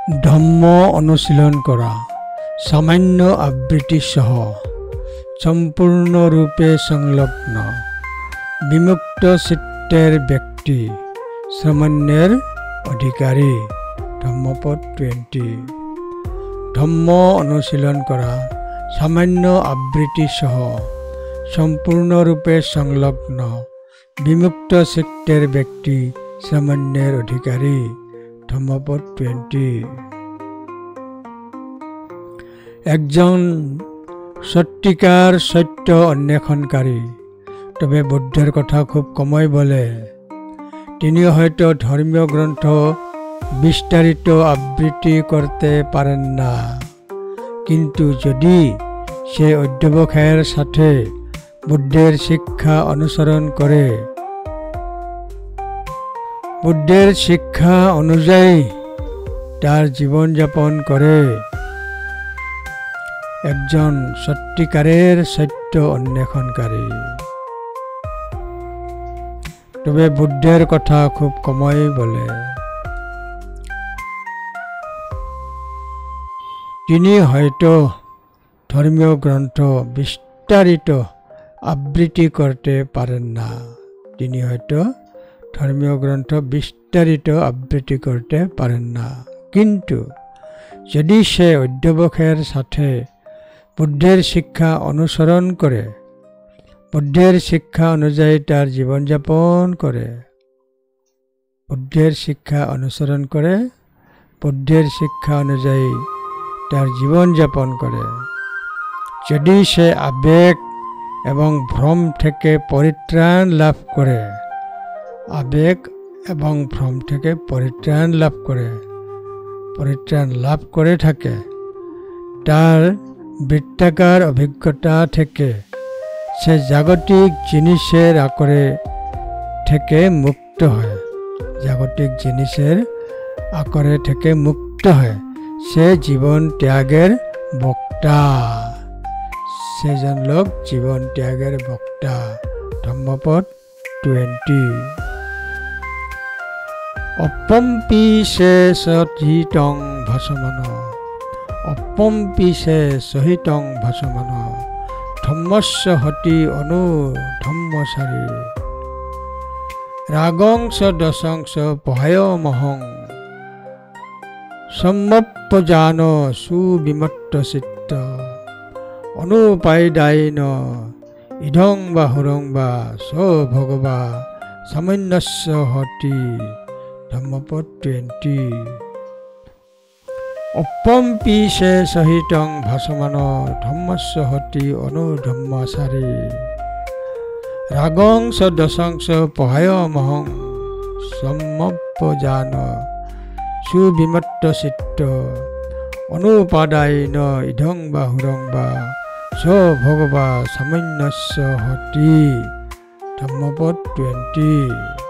ধম্ম অনুশীলন কৰা সামান্য আবৃত্তি সহ সম্পূৰ্ণৰূপে সংলগ্ন বিমুক্ত চিত্তেৰ ব্যক্তি সামান্যৰ অধিকাৰী ধম্মপদ 20 ধম্ম অনুশীলন কৰা সামান্য আবৃত্তি সহ সম্পূৰ্ণৰূপে সংলগ্ন বিমুক্ত চিত্তেৰ ব্যক্তি সামান্যৰ অধিকাৰী ধম্মপদ 20 একজন সত্যিকার সত্য অন্বেষণকারী তবে বুদ্ধের কথা খুব কমই বলে তিনি হয়তো ধর্মীয় গ্রন্থ বিস্তারিত আবৃত্তি করতে পারেন না কিন্তু যদি সে অধ্যবসায়ের সাথে বুদ্ধের শিক্ষা অনুসরণ করে বুদ্ধের শিক্ষা অনুযায়ী তার জীবন যাপন করে একজন সত্যিকারের সত্য অন্বেষণকারী তবে বুদ্ধের কথা খুব কমই বলে তিনি হয়তো ধর্মীয় গ্রন্থ বিস্তারিত আবৃত্তি করতে পারেন না তিনি হয়তো ধর্মীয় গ্রন্থ বিস্তারিত আবৃত্তি করতে পারেন না কিন্তু যদি সে অধ্যবসায়ের সাথে বুদ্ধের শিক্ষা অনুসরণ করে বুদ্ধের শিক্ষা অনুযায়ী তার জীবনযাপন করে বুদ্ধের শিক্ষা অনুসরণ করে বুদ্ধের শিক্ষা অনুযায়ী তার জীবনযাপন করে যদি সে আবেগ এবং ভ্রম থেকে পরিত্রাণ লাভ করে আবেগ এবং ভ্রম থেকে পরিত্রাণ লাভ করে থাকে তার বৃত্তাকার অভিজ্ঞতা থেকে সে জাগতিক জিনিসের আকরে থেকে মুক্ত হয় জাগতিক জিনিসের আকরে থেকে মুক্ত হয় সে জীবন ত্যাগের বক্তা সেজন লোক জীবন ত্যাগের বক্তা ধম্মপদ 20 অপম্পি সে সহিতং ভাসমান অপম্পি সে সহিতং ভাসমান ধম্মস্য হতি অনু ধম্মচারী রাগংস দশংস পহায়মহং সম্মপ্পজান সুবিমত্ত চিত্ত অনুপায়দায়িন ইদং বা হুরং বা স ভগবা সামান্যস্য হতি ধম্মপদ 20 অপম্পি সে সহিতং ভাসমান ধম্মস্য হতি অনু ধম্মচারী রাগংস দশংস পহায়মহং সম্মপ্পজান সুবিমত্ত চিত্ত অনুপাদায়িন ইদং বা হুরং বা স ভগবা সামান্যস্য হতি ধম্মপদ 20